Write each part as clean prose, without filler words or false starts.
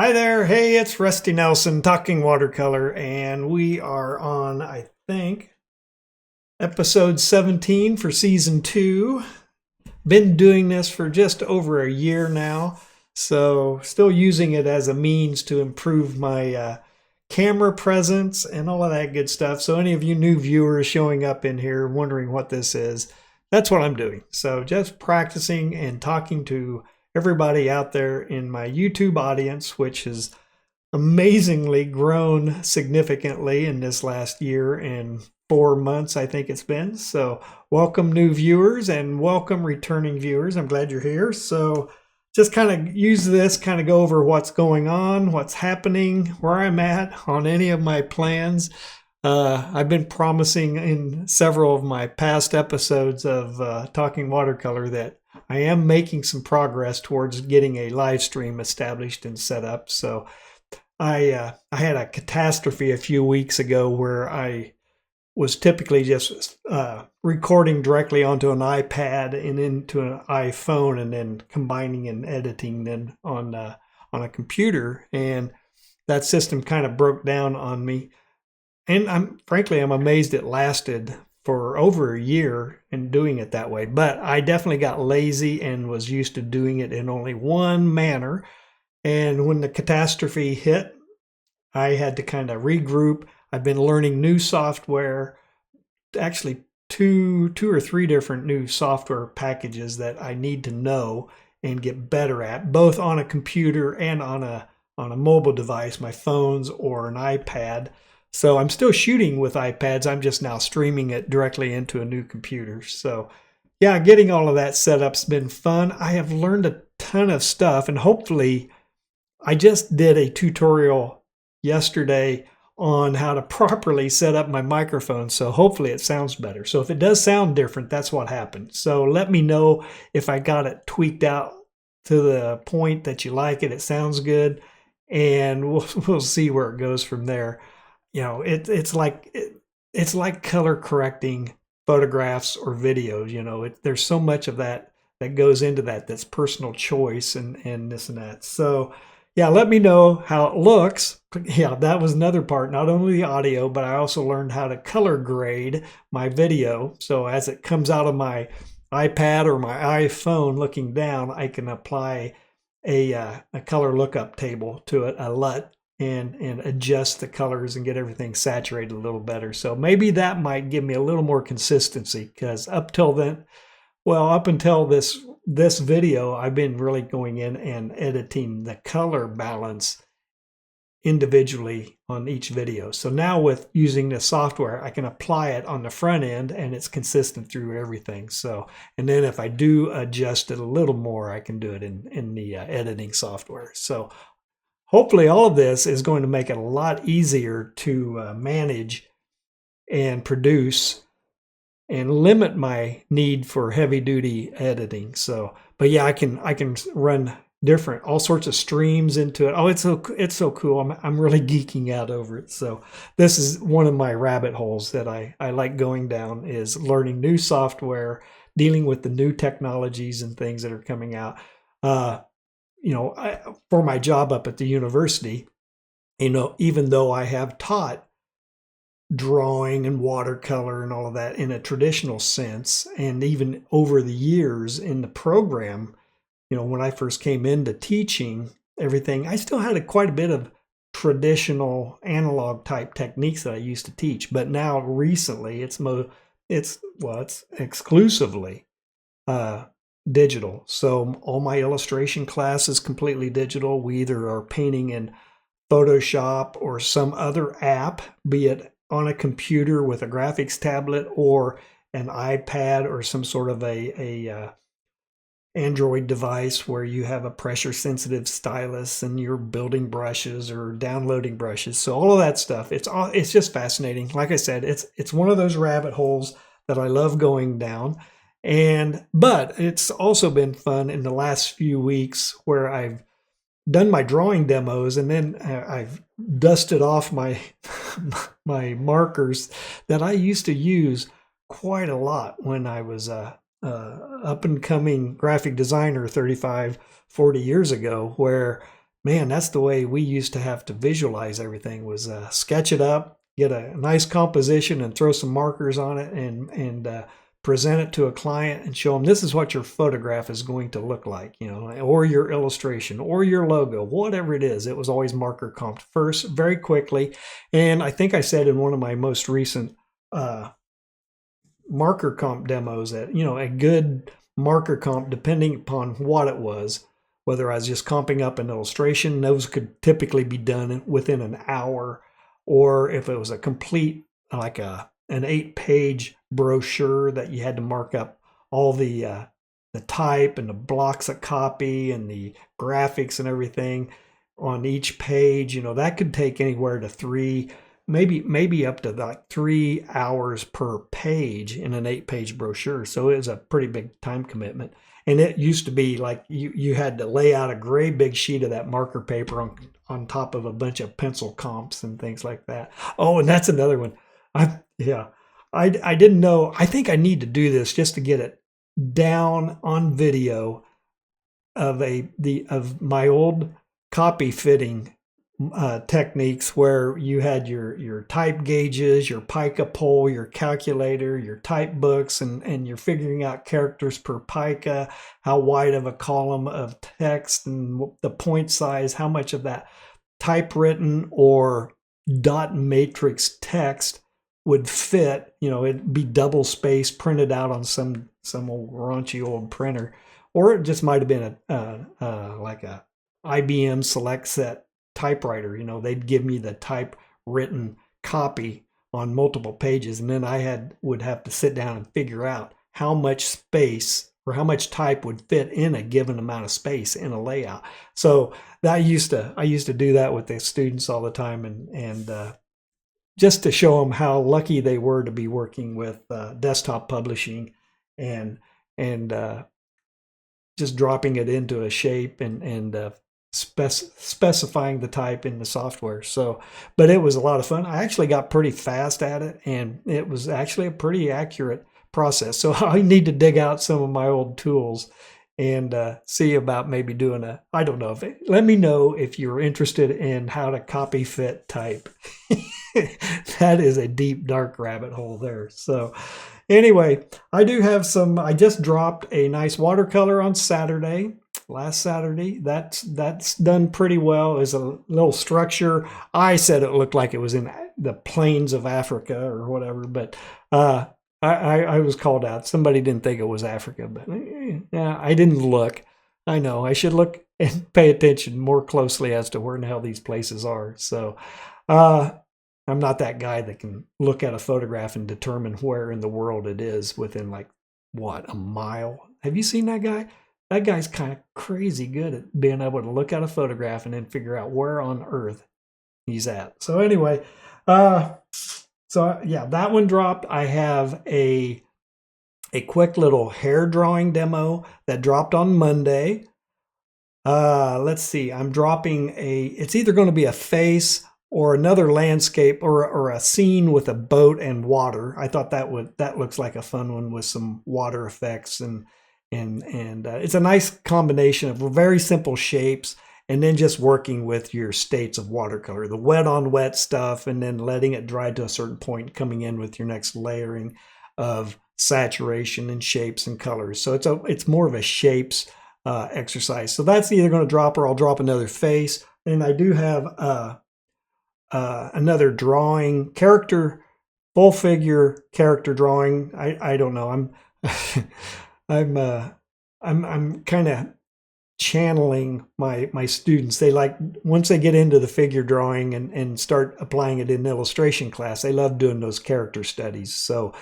Hi there. Hey, it's Rusty Nelson talking watercolor, and we are on, I think, episode 17 for season 2. Been doing this for just over a year now, so still using it as a means to improve my camera presence and all of that good stuff. So, any of you new viewers showing up in here wondering what this is, that's what I'm doing. So, just practicing and talking to everybody out there in my YouTube audience, which has amazingly grown significantly in this last year and 4 months, I think it's been. So, welcome new viewers and welcome returning viewers. I'm glad you're here. So, just kind of use this, kind of go over what's going on, what's happening, where I'm at on any of my plans. I've been promising in several of my past episodes of Talking Watercolor that I am making some progress towards getting a live stream established and set up. So I had a catastrophe a few weeks ago where I was typically just recording directly onto an iPad and into an iPhone, and then combining and editing then on a computer, and that system kind of broke down on me. And I'm amazed it lasted for over a year in doing it that way. But I definitely got lazy and was used to doing it in only one manner. And when the catastrophe hit, I had to kind of regroup. I've been learning new software, actually two or three different new software packages that I need to know and get better at, both on a computer and on a mobile device, my phones or an iPad. So I'm still shooting with iPads. I'm just now streaming it directly into a new computer. So yeah, getting all of that set up's been fun. I have learned a ton of stuff, and hopefully I just did a tutorial yesterday on how to properly set up my microphone. So hopefully it sounds better. So if it does sound different, that's what happened. So let me know if I got it tweaked out to the point that you like it. It sounds good, and we'll see where it goes from there. You know, it's like color correcting photographs or videos. You know, there's so much of that goes into that's personal choice and this and that. So yeah, let me know how it looks. Yeah, that was another part, not only the audio, but I also learned how to color grade my video. So as it comes out of my iPad or my iPhone looking down, I can apply a color lookup table to it, a LUT, and adjust the colors and get everything saturated a little better. So maybe that might give me a little more consistency, because up until this video, I've been really going in and editing the color balance individually on each video. So now with using this software, I can apply it on the front end and it's consistent through everything. So, and then if I do adjust it a little more, I can do it in the editing software. So hopefully all of this is going to make it a lot easier to manage and produce and limit my need for heavy duty editing. So, but yeah, I can run all sorts of streams into it. Oh, it's so cool. I'm really geeking out over it. So this is one of my rabbit holes that I like going down, is learning new software, dealing with the new technologies and things that are coming out. For my job up at the university, even though I have taught drawing and watercolor and all of that in a traditional sense, and even over the years in the program, when I first came into teaching everything, I still had quite a bit of traditional analog type techniques that I used to teach. But now recently it's exclusively digital. So all my illustration class is completely digital. We either are painting in Photoshop or some other app, be it on a computer with a graphics tablet or an iPad or some sort of a Android device where you have a pressure sensitive stylus and you're building brushes or downloading brushes. So all of that stuff, it's just fascinating. Like I said, it's one of those rabbit holes that I love going down. But it's also been fun in the last few weeks where I've done my drawing demos, and then I've dusted off my my markers that I used to use quite a lot when I was a up and coming graphic designer 35, 40 years ago, where man, that's the way we used to have to visualize everything, was sketch it up, get a nice composition and throw some markers on it, and present it to a client and show them this is what your photograph is going to look like, or your illustration or your logo, whatever it is. It was always marker comped first, very quickly. And I think I said in one of my most recent marker comp demos that, a good marker comp, depending upon what it was, whether I was just comping up an illustration, those could typically be done within an hour, or if it was a complete, like an 8-page brochure that you had to mark up all the type and the blocks of copy and the graphics and everything on each page, that could take anywhere to 3, maybe up to like 3 hours per page in an 8-page brochure. So it was a pretty big time commitment. And it used to be like you had to lay out a great big sheet of that marker paper on top of a bunch of pencil comps and things like that. Oh, and that's another one. I didn't know. I think I need to do this just to get it down on video of my old copy fitting techniques, where you had your type gauges, your pica pole, your calculator, your type books, and you're figuring out characters per pica, how wide of a column of text, and the point size, how much of that typewritten or dot matrix text would fit. It'd be double spaced, printed out on some old raunchy old printer, or it just might have been like a IBM Select Set typewriter. They'd give me the typewritten copy on multiple pages, and then I would have to sit down and figure out how much space or how much type would fit in a given amount of space in a layout. So I used to do that with the students all the time, and just to show them how lucky they were to be working with desktop publishing and just dropping it into a shape and specifying the type in the software. So, but it was a lot of fun. I actually got pretty fast at it, and it was actually a pretty accurate process. So I need to dig out some of my old tools and see about maybe doing I don't know, let me know if you're interested in how to copy fit type. That is a deep, dark rabbit hole there. So anyway, I just dropped a nice watercolor on last Saturday. That's done pretty well. As a little structure. I said it looked like it was in the plains of Africa or whatever, but I was called out. Somebody didn't think it was Africa, but yeah, I didn't look. I know I should look and pay attention more closely as to where in the hell these places are. So I'm not that guy that can look at a photograph and determine where in the world it is within a mile. Have you seen that guy? That guy's kind of crazy good at being able to look at a photograph and then figure out where on earth he's at. So anyway, yeah, that one dropped. I have a quick little hair drawing demo that dropped on Monday. Let's see. I'm dropping it's either going to be a face or another landscape or a scene with a boat and water. I thought that looks like a fun one with some water effects and it's a nice combination of very simple shapes, and then just working with your states of watercolor, the wet on wet stuff, and then letting it dry to a certain point, coming in with your next layering of saturation and shapes and colors. So it's more of a shapes exercise. So that's either going to drop, or I'll drop another face. And I do have another drawing, full figure character drawing. I don't know. I'm kind of channeling my students. They once they get into the figure drawing and start applying it in illustration class, they love doing those character studies. So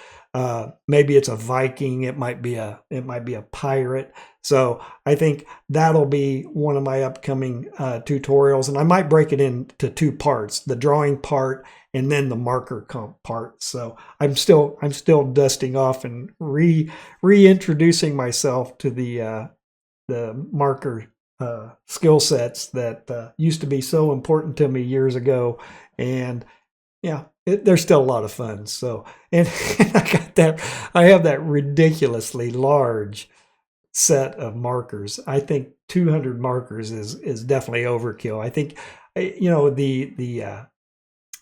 maybe it's a Viking, it might be a pirate. So I think that'll be one of my upcoming tutorials, and I might break it into 2 parts: the drawing part and then the marker comp part. So I'm still dusting off and reintroducing myself to the marker skill sets that used to be so important to me years ago. And yeah, they're still a lot of fun. So, and I have that ridiculously large set of markers. I think 200 markers is definitely overkill. I think, the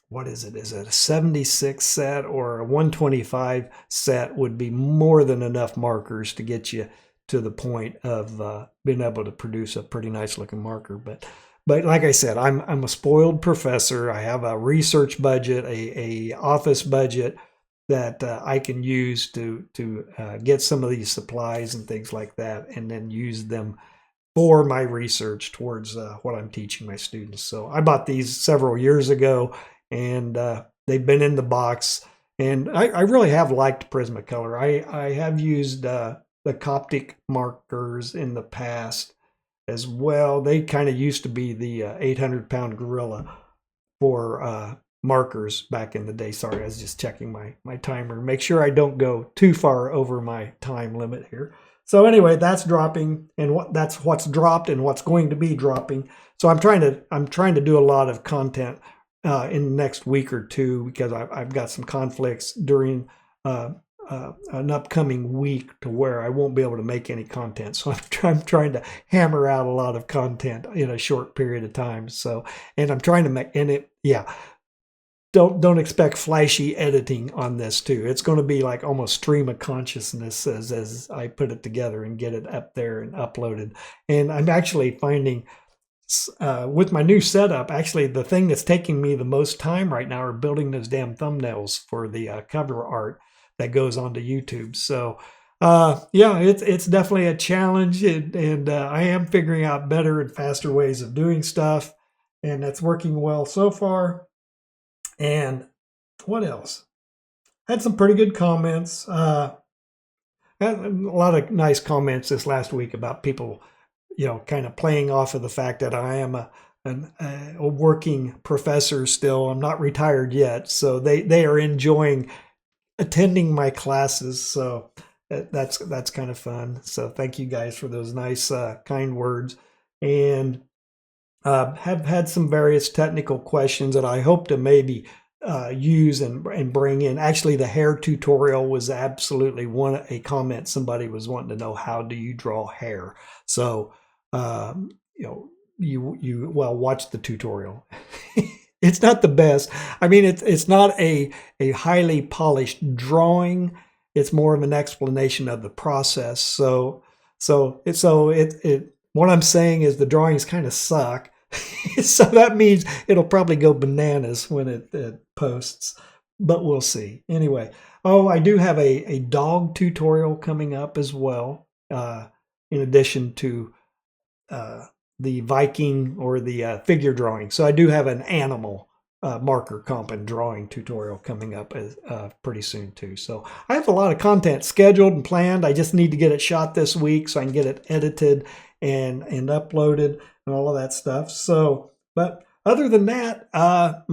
what is it? Is it a 76 set or a 125 set would be more than enough markers to get you to the point of being able to produce a pretty nice looking marker. But like I said, I'm a spoiled professor. I have a research budget, a office budget that I can use to get some of these supplies and things like that, and then use them for my research towards what I'm teaching my students. So I bought these several years ago, and they've been in the box. And I really have liked Prismacolor. I have used the Coptic markers in the past as well. They kind of used to be the 800-pound gorilla for markers back in the day. Sorry, I was just checking my timer. Make sure I don't go too far over my time limit here. So anyway, that's dropping, and that's what's dropped and what's going to be dropping. So I'm trying to do a lot of content in the next week or two, because I've got some conflicts during an upcoming week to where I won't be able to make any content. So I'm trying to hammer out a lot of content in a short period of time. So, and I'm trying to make, and it, yeah, don't expect flashy editing on this too. It's going to be like almost stream of consciousness as I put it together and get it up there and uploaded. And I'm actually finding with my new setup, actually the thing that's taking me the most time right now are building those damn thumbnails for the cover art that goes onto YouTube. So yeah, it's definitely a challenge, and I am figuring out better and faster ways of doing stuff, and that's working well so far. And what else? Had some pretty good comments. Had a lot of nice comments this last week about people, kind of playing off of the fact that I am a working professor still. I'm not retired yet, so they are enjoying attending my classes. So that's kind of fun. So thank you guys for those nice, kind words. And have had some various technical questions that I hope to maybe use and bring in. Actually, the hair tutorial was absolutely a comment somebody was wanting to know, how do you draw hair? So you watch the tutorial. It's not the best. I mean, it's not a highly polished drawing. It's more of an explanation of the process. So what I'm saying is the drawings kind of suck. So that means it'll probably go bananas when it posts, but we'll see. Anyway, I do have a dog tutorial coming up as well, in addition to the Viking or the figure drawing. So I do have an animal marker comp and drawing tutorial coming up pretty soon too. So I have a lot of content scheduled and planned. I just need to get it shot this week so I can get it edited and uploaded and all of that stuff. So, but other than that, I'm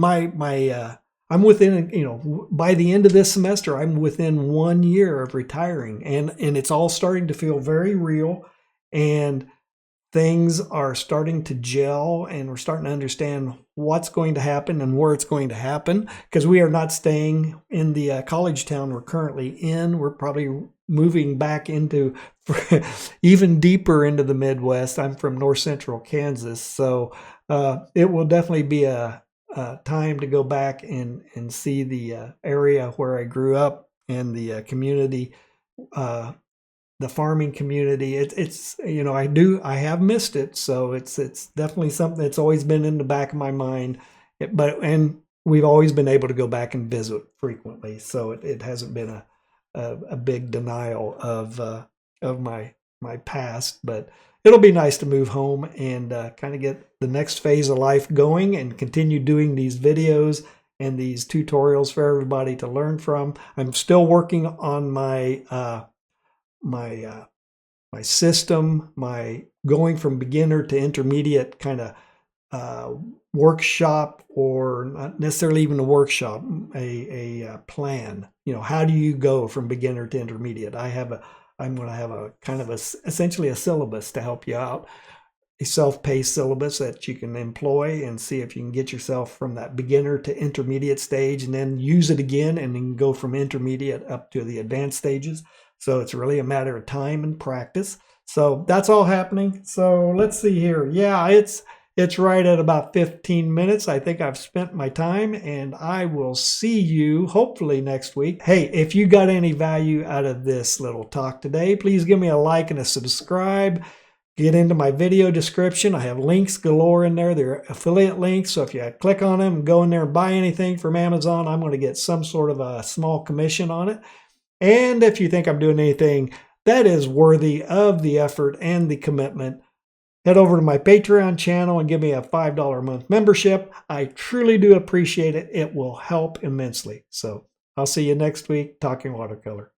within, by the end of this semester, I'm within 1 year of retiring, and it's all starting to feel very real, and things are starting to gel, and we're starting to understand what's going to happen and where it's going to happen, because we are not staying in the college town we're currently in. We're probably moving back into even deeper into the Midwest. I'm from north central Kansas, so it will definitely be a time to go back and see the area where I grew up and the community, the farming community. It's I have missed it, so it's definitely something that's always been in the back of my mind. And we've always been able to go back and visit frequently, so it hasn't been a big denial of my past. But it'll be nice to move home and kind of get the next phase of life going and continue doing these videos and these tutorials for everybody to learn from. I'm still working on my my system, my going from beginner to intermediate kind of workshop, or not necessarily even a workshop, a plan. How do you go from beginner to intermediate? I'm going to have a kind of essentially a syllabus to help you out, a self-paced syllabus that you can employ and see if you can get yourself from that beginner to intermediate stage, and then use it again, and then go from intermediate up to the advanced stages. So it's really a matter of time and practice. So that's all happening. So let's see here. Yeah, it's right at about 15 minutes. I think I've spent my time, and I will see you hopefully next week. Hey, if you got any value out of this little talk today, please give me a like and a subscribe. Get into my video description. I have links galore in there. They're affiliate links. So if you click on them and go in there and buy anything from Amazon, I'm going to get some sort of a small commission on it. And if you think I'm doing anything that is worthy of the effort and the commitment, head over to my Patreon channel and give me a $5 a month membership. I truly do appreciate it. It will help immensely. So I'll see you next week talking watercolor.